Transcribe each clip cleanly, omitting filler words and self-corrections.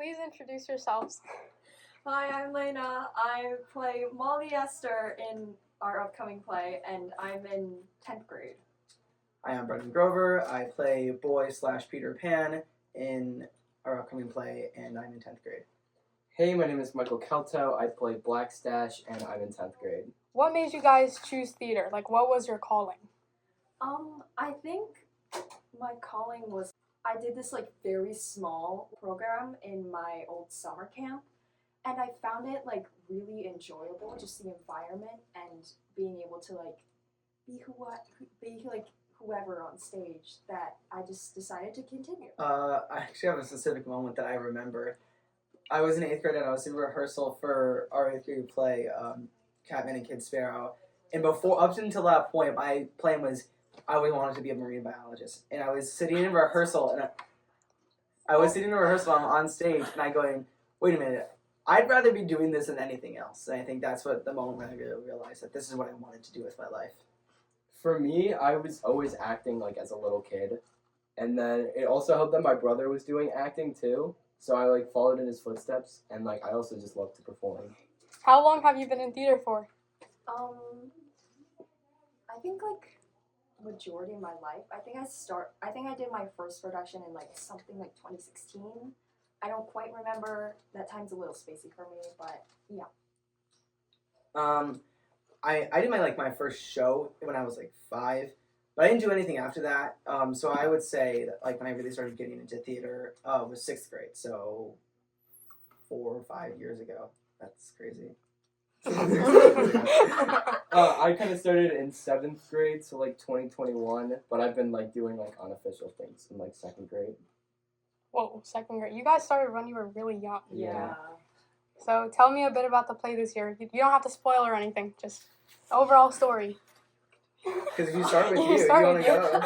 Please introduce yourselves. Hi, I'm Lena. I play Molly Esther in our upcoming play, and I'm in 10th grade. Hi, I'm Brendan Grover. I play Boy/Peter Pan in our upcoming play, and I'm in 10th grade. Hey, my name is Michael Kelto. I play Black Stash, and I'm in 10th grade. What made you guys choose theater? Like, what was your calling? I think my calling was I did this very small program in my old summer camp, and I found it really enjoyable, just the environment and being able to be whoever on stage, that I just decided to continue. I actually have a specific moment that I remember. I was in 8th grade and I was in rehearsal for our 8th grade play, Catman and Kid Sparrow. And up until that point, my plan was I always wanted to be a marine biologist. And I was sitting in rehearsal, and I'm on stage, and I'm going, wait a minute, I'd rather be doing this than anything else. And I think that's what the moment when I really realized that this is what I wanted to do with my life. For me, I was always acting as a little kid. And then it also helped that my brother was doing acting too. So I followed in his footsteps, and I also just love to perform. How long have you been in theater for? I think majority of my life. I think I did my first production in something like 2016. I don't quite remember. That time's a little spacey for me, but yeah. I did my first show when I was 5, but I didn't do anything after that. So I would say that when I really started getting into theater was 6th grade, so 4 or 5 years ago. That's crazy. I kind of started in 7th grade, so 2021, but I've been doing unofficial things in 2nd grade. Whoa, 2nd grade. You guys started when you were really young. Yeah. So tell me a bit about the play this year. You don't have to spoil or anything, just the overall story. Because if you start with you want to go.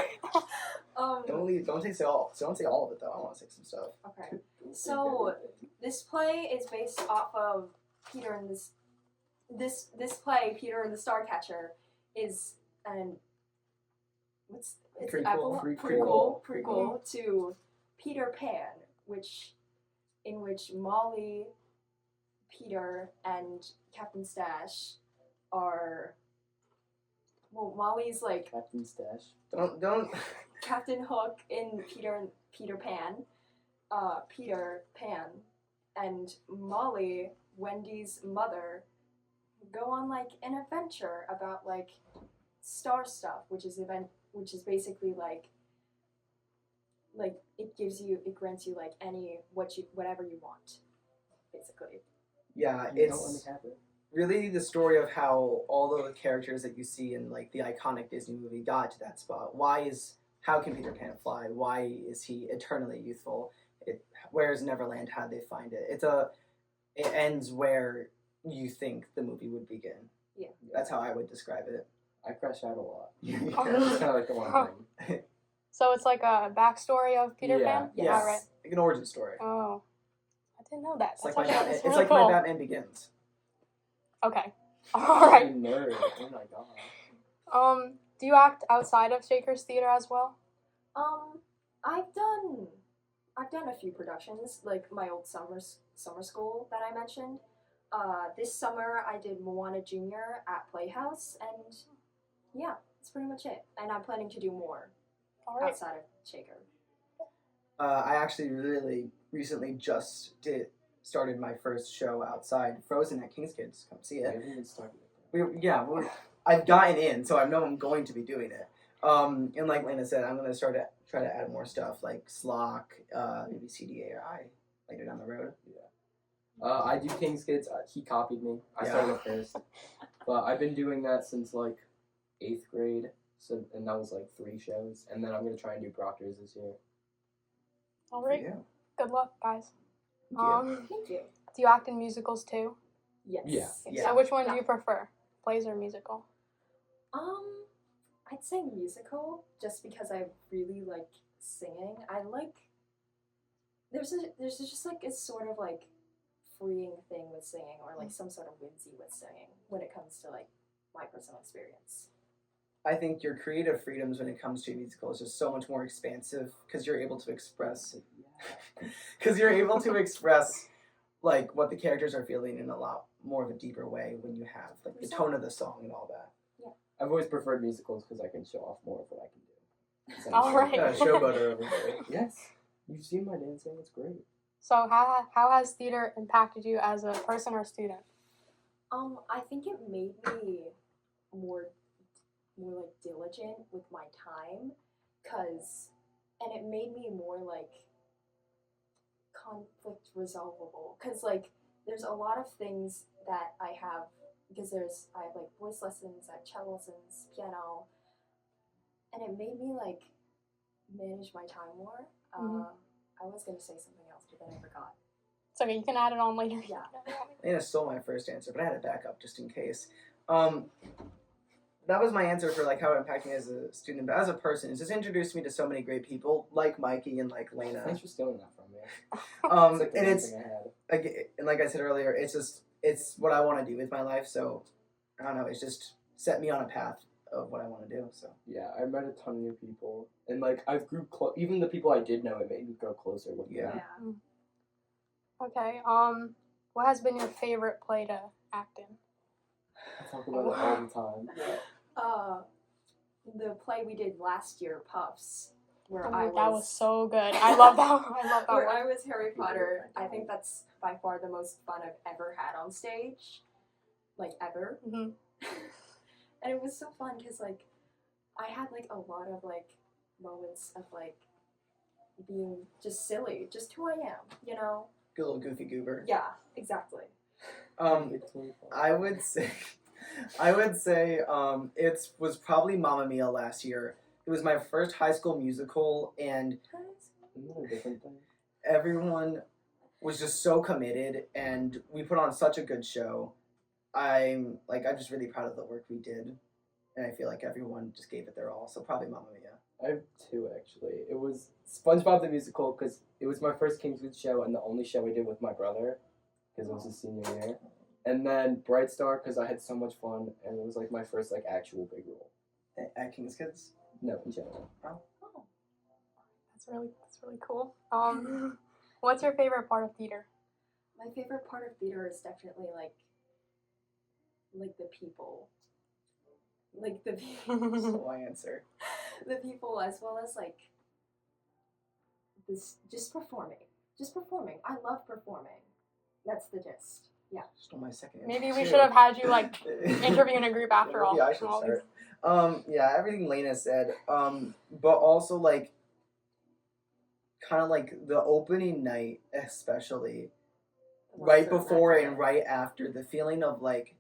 Don't say all of it though. I want to say some stuff. Okay. So this play is based off of Peter and this play, Peter and the Starcatcher, is prequel to Peter Pan, in which Molly, Peter, and Captain Stash are. Well, Molly's Captain Stash. Don't. Captain Hook in Peter Pan, Peter Pan, and Molly, Wendy's mother, go on an adventure about star stuff, which is basically it grants you whatever you want, basically. Yeah, it's really the story of how all of the characters that you see in the iconic Disney movie got to that spot. How can Peter Pan fly? Why is he eternally youthful? Where's Neverland? How'd they find it? It ends where you think the movie would begin. Yeah. That's how I would describe it. I crash out a lot. That's kind of the one thing. So it's a backstory of Peter Pan? Yes. Yeah, right. An origin story. Oh. I didn't know that. It's My Batman Begins. Okay. Alright. Nerd. Oh my god. Do you act outside of Shaker's Theater as well? I've done a few productions, my old summer school that I mentioned. This summer I did Moana Jr. at Playhouse, and yeah, that's pretty much it. And I'm planning to do more outside of Shaker. I actually really recently just started my first show outside Frozen at King's Kids. Come see it. I've gotten in, so I know I'm going to be doing it. And like Lena said, I'm going to try to add more stuff like Slock, maybe CDAI later down the road. Yeah. I do King's Kids. He copied me. I started first. But I've been doing that since 8th grade. And that was 3 shows. And then I'm going to try and do Proctor's this year. Alright. Yeah. Good luck, guys. Thank you. Do you act in musicals too? Yes. Yeah. So which one do you prefer? Plays or musical? I'd say musical, just because I really like singing. There's just a sort of freeing thing with singing, or some sort of whimsy with singing when it comes to my personal experience. I think your creative freedoms when it comes to a musical is just so much more expansive because you're able to express Because you're able to express like what the characters are feeling in a lot more of a deeper way when you have like the tone of the song and all that. I've always preferred musicals because I can show off more of what I can do. So All right. Showboater over here. Yes. You've seen my dancing. It's great. So how has theater impacted you as a person or student? I think it made me more like diligent with my time, and it made me more like conflict resolvable, cause like there's a lot of things that I have, because I have like voice lessons, I have cello lessons, piano, and it made me like manage my time more. I was gonna say something else, but then I forgot. It's okay, you can add it on later. Yeah. Lena stole my first answer, but I had to back up just in case. That was my answer for like how it impacted me as a student, but as a person, it's just introduced me to so many great people like Mikey and like Lena. Thanks for stealing that from me. It's like the And one it's thing I had. and like I said earlier, it's what I want to do with my life. So I don't know, it's just set me on a path of what I want to do. So Yeah, I met a ton of new people, and like I've grew close. Even the people I did know, it made me grow closer with them. Yeah. Okay. What has been your favorite play to act in? I talk about it all the time. The play we did last year, Puffs, where Oh, I that was so good. I love that. I love that where one. I was Harry Potter. I think that's by far the most fun I've ever had on stage, like ever. Mhm. And it was so fun because like I had like a lot of like moments of like being just silly, just who I am, you know? good little goofy goober. Yeah, exactly. It's really fun. I would say it was probably Mamma Mia last year. It was my first high school musical, and Isn't that a different thing? everyone was just so committed, and we put on such a good show. I'm just really proud of the work we did, and I feel like everyone just gave it their all. So probably Mamma Mia. I have two actually. It was SpongeBob the Musical because it was my first Kingswood show and the only show I did with my brother because it was his senior year. And then Bright Star because I had so much fun and it was like my first like actual big role. At King's Kids. No, in general. Oh. That's really cool. What's your favorite part of theater? My favorite part of theater is definitely like the people. Like the people. So I answer. The people, as well as like this, just performing. I love performing. That's the gist. Yeah. Stole my second answer. Maybe we too. should have had you like interview in a group after all. Yeah, I should start. Yeah, everything Lena said. But also like kind of like the opening night, especially right before and right after, the feeling of like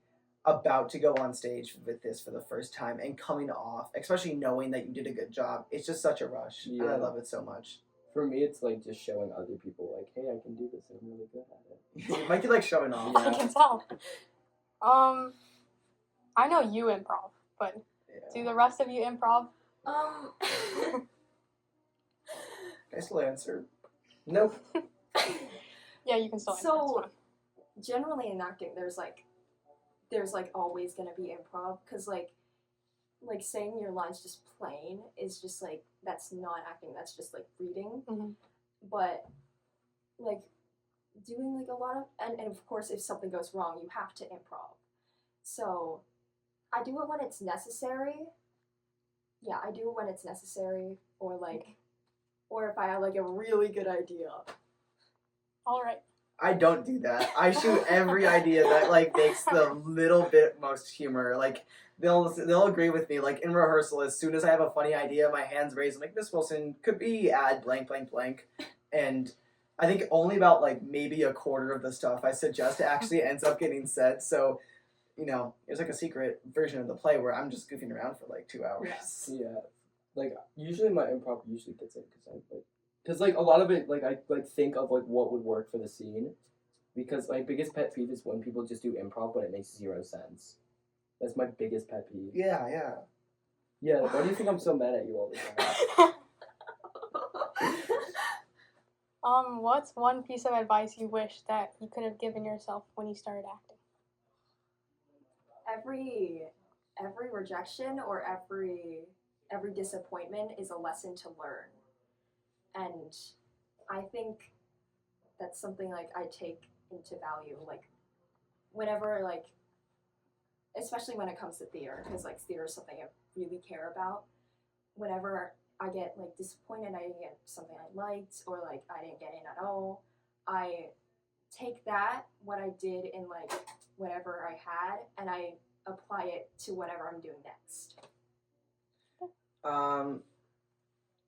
about to go on stage with this for the first time and coming off, especially knowing that you did a good job. It's just such a rush, and I Yeah. love it so much. For me, it's like just showing other people like, hey, I can do this. I'm really good at it. You might get like showing off. Yeah. I can tell. I know you improv, but Yeah. do the rest of you improv? Can I still answer? Nope. Yeah, you can still answer. So- That's fine. Generally in acting, there's always gonna be improv, because like saying your lines just plain is just like, that's not acting, that's just like reading. Mhm. But like doing like a lot of, and of course if something goes wrong you have to improv. So I do it when it's necessary. Yeah, I do it when it's necessary, or if I have like a really good idea. All right. I don't do that. I shoot every idea that like makes the little bit most humor. Like they'll agree with me. Like in rehearsal, as soon as I have a funny idea, my hands raised. I'm like, Miss Wilson, could we add blank blank blank? And I think only about like maybe a quarter of the stuff I suggest actually ends up getting said. So, you know, there's like a secret version of the play where I'm just goofing around for like 2 hours. Yeah, like usually my improv usually gets in because like a lot of it like I like think of like what would work for the scene, because my biggest pet peeve is when people just do improv but it makes zero sense. That's my biggest pet peeve. Yeah, yeah. Yeah, why do you think I'm so mad at you all the time? What's one piece of advice you wish that you could have given yourself when you started acting? Every rejection or every disappointment is a lesson to learn. And I think that's something like I take into value, like whenever like, especially when it comes to theater, because like theater is something I really care about. Whenever I get like disappointed, I didn't get something I liked, or like I didn't get in at all, I take that what I did in like whatever I had, and I apply it to whatever I'm doing next.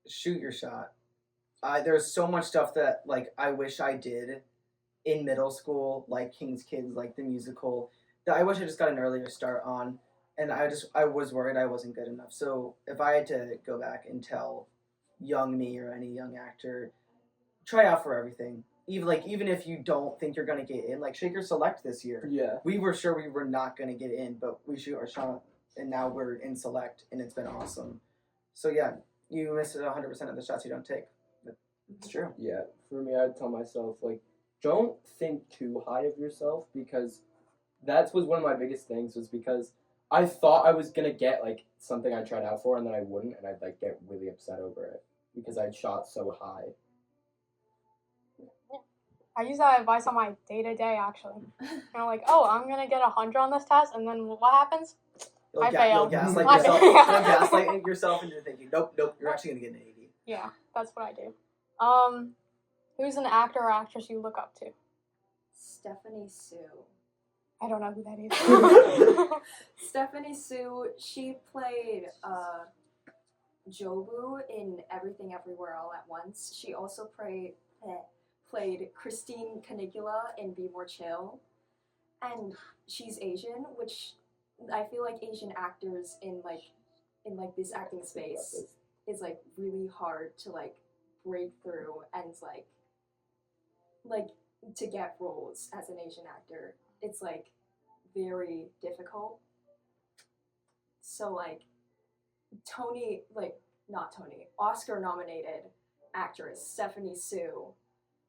Shoot your shot. There's so much stuff that like I wish I did in middle school, like King's Kids, like the musical, that I wish I just got an earlier start on, and I was worried I wasn't good enough. So if I had to go back and tell young me or any young actor, try out for everything. Even if you don't think you're gonna get in, like Shaker Select this year, Yeah. we were sure we were not gonna get in, but we shoot our shot, and now we're in Select, and it's been awesome. So yeah, you miss 100% of the shots you don't take. It's true. Yeah. For me, I'd tell myself, like, don't think too high of yourself, because that was one of my biggest things, was because I thought I was going to get, like, something I tried out for, and then I wouldn't, and I'd, like, get really upset over it because I'd shot so high. I use that advice on my day-to-day, actually. Like, oh, I'm going to get 100 on this test, and then what happens? I You'll failed. gaslight I yourself. failed. You'll gaslight yourself into thinking, nope, you're actually gonna get an 80. Yeah, that's what I do. Who's an actor or actress you look up to? Stephanie Sue. I don't know who that is. Stephanie Sue, she played Jobu in Everything Everywhere All at Once. She also played Christine Caligula in Be More Chill. And she's Asian, which I feel like Asian actors in this acting space is like really hard to like break through and like to get roles as an Asian actor. It's like very difficult. So like Oscar nominated actress Stephanie Sue,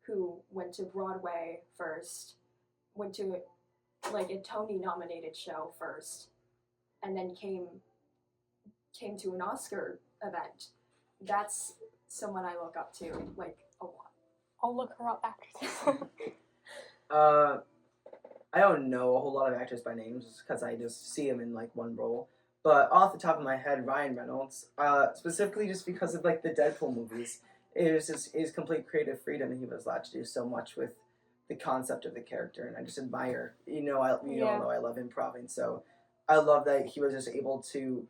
who went to Broadway first, went to like a Tony nominated show first, and then came to an Oscar event. That's someone I look up to like a lot. I'll look her up after this. I don't know a whole lot of actors by name just because I just see them in like one role. But off the top of my head, Ryan Reynolds, specifically just because of like the Deadpool movies, it was just his complete creative freedom, and he was allowed to do so much with the concept of the character, and I just admire. You all know I love improving, so I love that he was just able to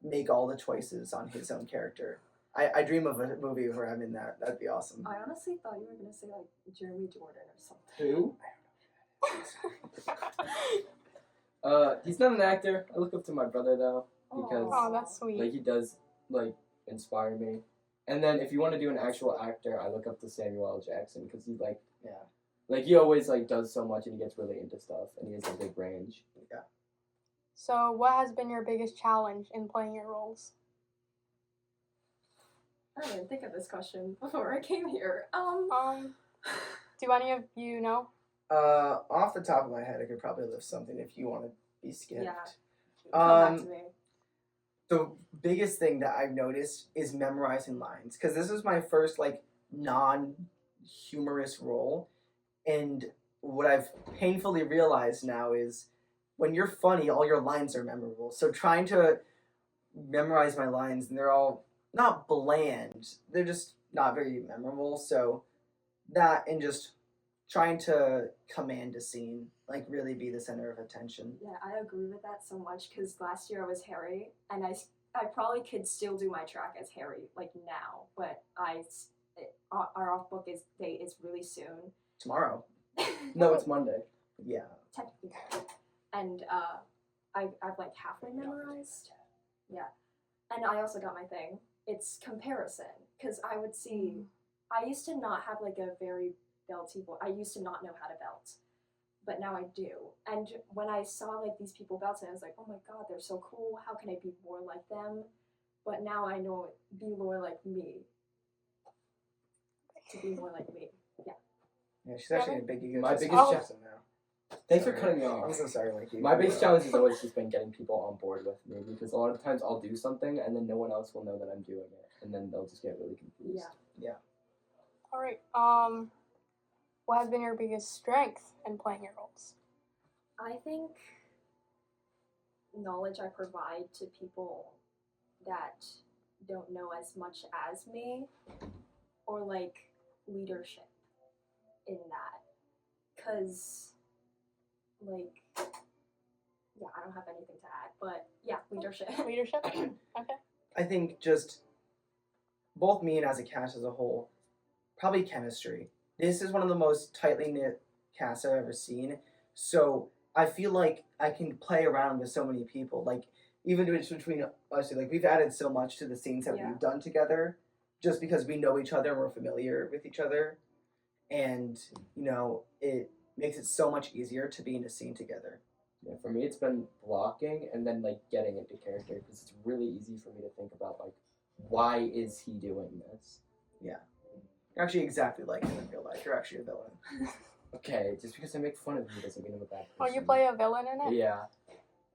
make all the choices on his own character. I dream of a movie where I'm in that. That'd be awesome. I honestly thought you were gonna say like Jeremy Jordan or something. Who? He's not an actor. I look up to my brother though, because Oh, that's sweet. like he does like inspire me. And then if you want to do an actual actor, I look up to Samuel L. Jackson, because he's like, like he always like does so much, and he gets really into stuff, and he has a big range. Yeah. So, what has been your biggest challenge in playing your roles? I didn't think of this question before I came here. Do any of you know? Off the top of my head, I could probably list something if you want to be skipped. Yeah. Come back to me. The biggest thing that I've noticed is memorizing lines, because this is my first like non-humorous role, and what I've painfully realized now is when you're funny, all your lines are memorable. So trying to memorize my lines, and they're all not bland, they're just not very memorable. So that, and just trying to command a scene, like really be the center of attention. Yeah, I agree with that so much, because last year I was Harry, and I probably could still do my track as Harry, like now, but our off book date is really soon. Tomorrow. No, it's Monday. Yeah. Technically. And I've like halfway memorized. Yeah. And I also got my thing. It's comparison, because I would see, I used to not have like a very belty voice. I used to not know how to belt, but now I do. And when I saw like these people belting, I was like, oh my god, they're so cool. How can I be more like them? But now I know be more like me. To be more like me. Yeah. Yeah, she's actually a big ego. My Just- biggest Jackson now. Thanks for Sorry. cutting me off. I'm so sorry, Mikey. My biggest challenge has always just been getting people on board with me, because a lot of times I'll do something and then no one else will know that I'm doing it, and then they'll just get really confused. Yeah. All right. What has been your biggest strength in playing your roles? I think knowledge I provide to people that don't know as much as me, or like leadership in that. Because, like, yeah, I don't have anything to add, but yeah, leadership. Leadership? Okay. I think just both me and as a cast as a whole, probably chemistry. This is one of the most tightly knit casts I've ever seen. So I feel like I can play around with so many people. Like even between us, like we've added so much to the scenes that Yeah. we've done together, just because we know each other and we're familiar with each other, and you know it makes it so much easier to be in a scene together. Yeah, for me, it's been blocking and then like getting into character because it's really easy for me to think about like, why is he doing this? You're actually exactly like him in real life. You're actually a villain. Okay, just because I make fun of him doesn't mean I'm a bad Oh, person. you play a villain in it? Yeah.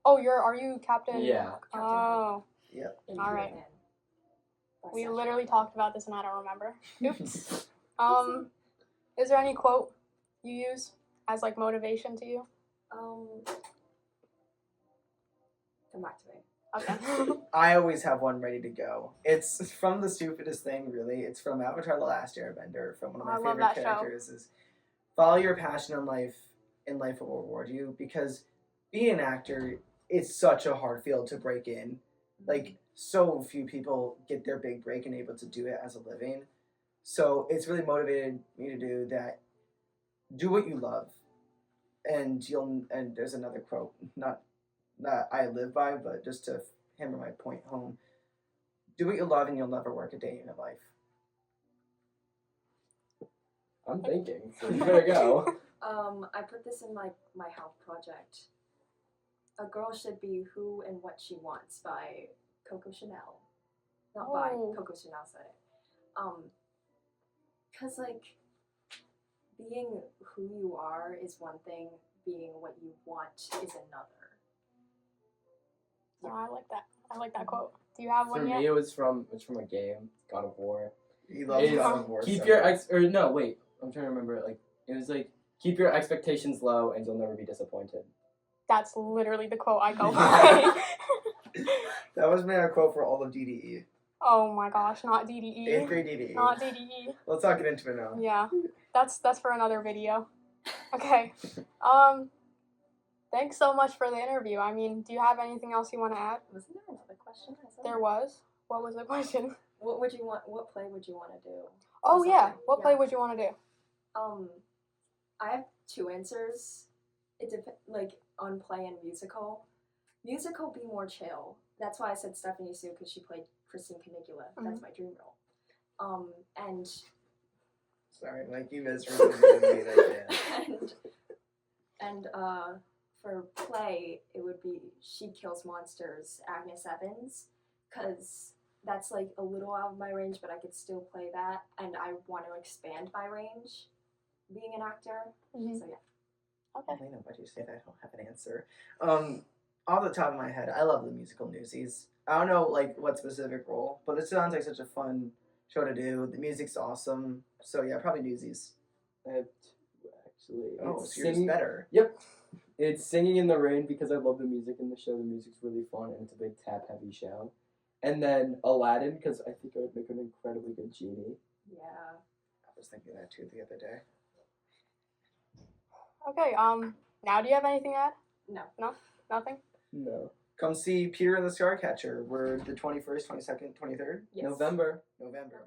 Oh, are you Captain? Yeah. Oh, In All right. Vietnam. we Bisexual. literally talked about this and I don't remember. Oops. Is there any quote you use as like motivation to you? Come back to me. Okay. I always have one ready to go. It's from the stupidest thing, really. It's from Avatar: The Last Airbender. From one of my I love favorite that show. characters is follow your passion in life, and life will reward you. Because being an actor, it's such a hard field to break in. Like so few people get their big break and able to do it as a living. So it's really motivated me to do that. Do what you love, and there's another quote, not that I live by, but just to hammer my point home. Do what you love and you'll never work a day in your life. I'm thinking, so you better go. I put this in my health project. A girl should be who and what she wants by Coco Chanel. Not by Oh. Coco Chanel said it. Cause like being who you are is one thing, being what you want is another. Oh, I like that. I like that quote. Do you have For one yet? me, it's from a game, God of War. He loves It's God of War. keep so your much. no, wait, I'm trying to remember it. Like it was like keep your expectations low and you'll never be disappointed. That's literally the quote I go by. That was my quote for all of DDE. Oh my gosh, not DDE. 8th grade DDE. Not DDE. Let's not get into it now. Yeah, that's for another video. Okay. Thanks so much for the interview. I mean, do you have anything else you want to add? Wasn't there another question? I said? There was. What was the question? What would you want? What play would you want to do? Oh yeah. something. What play Yeah. would you want to do? I have two answers. It depends, like on play and musical. Musical be more chill. That's why I said Stephanie Sue because she played Christine Caligula. That's my dream role. And Sorry, Mike, you misrepresented me that day. and for play, it would be She Kills Monsters, Agnes Evans, because that's like a little out of my range, but I could still play that, and I want to expand my range, being an actor. Mhm. So yeah. Okay. I know, but you say that I don't have an answer. Off the top of my head, I love the musical Newsies. I don't know like what specific role, but it sounds like such a fun show to do. The music's awesome. So yeah, probably Newsies. I have two actually. Oh, It's so yours is singing- better. Yep. It's Singing in the Rain because I love the music in the show. The music's really fun and it's a big tap heavy show. And then Aladdin because I think I would make an incredibly good genie. Yeah. I was thinking that too the other day. Okay. Now do you have anything to add? No. Nothing. No. Come see Peter and the Starcatcher. We're the 21st, 22nd, 23rd Yes. November. November.